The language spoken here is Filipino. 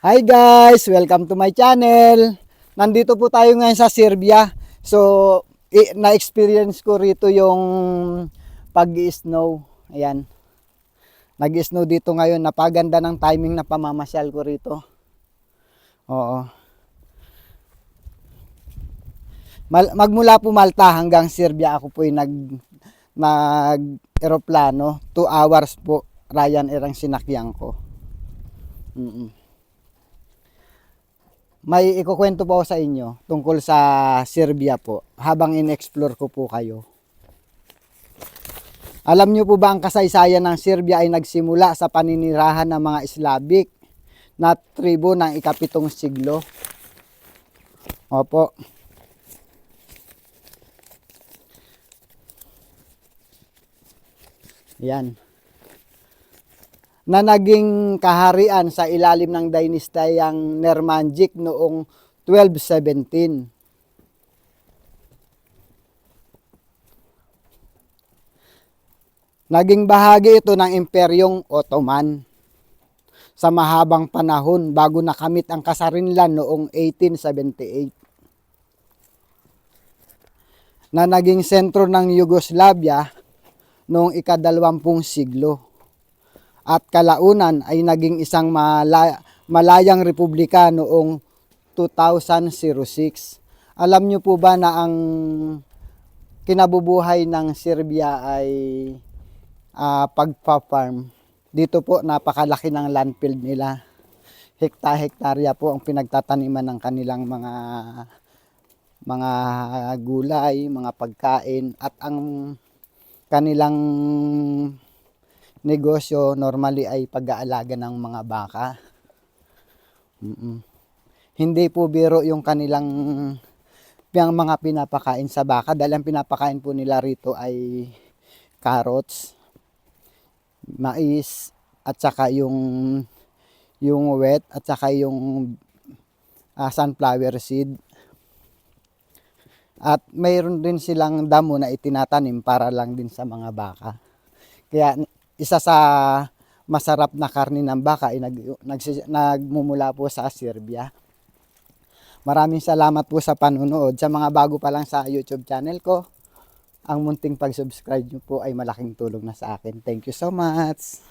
Hi guys! Welcome to my channel. Nandito po tayo ngayon sa Serbia. So, na-experience ko rito yung pag-snow. Ayan. Nag-snow dito ngayon. Napaganda ng timing na pamamasyal ko rito. Oo. Magmula po Malta hanggang Serbia ako po nag-aeroplano. 2 hours po. Ryanair ang sinakyan ko. May ikukwento po ako sa inyo tungkol sa Serbia po habang in-explore ko po kayo. Alam niyo po ba ang kasaysayan ng Serbia ay nagsimula sa paninirahan ng mga Slavic na tribo ng ika-7 siglo? Opo. Yan. Na naging kaharian sa ilalim ng dinastiyang Nemanjic noong 1217. Naging bahagi ito ng Imperyong Ottoman sa mahabang panahon bago nakamit ang kasarinlan noong 1878. Na naging sentro ng Yugoslavia noong ika-20 siglo. At kalaunan ay naging isang malayang republika noong 2006. Alam nyo po ba na ang kinabubuhay ng Serbia ay pagpa-farm? Dito po napakalaki ng landfill nila. Hektarya po ang pinagtataniman ng kanilang mga gulay, mga pagkain, at ang kanilang negosyo normally ay pag-aalaga ng mga baka. Hindi po biro yung kanilang mga pinapakain sa baka dahil ang pinapakain po nila rito ay carrots, mais, at saka yung wheat, at saka yung sunflower seed. At mayroon din silang damo na itinatanim para lang din sa mga baka. Kaya isa sa masarap na karne ng baka ay nagmumula po sa Serbia. Maraming salamat po sa panunood. Sa mga bago pa lang sa YouTube channel ko, ang munting pag-subscribe nyo po ay malaking tulong na sa akin. Thank you so much.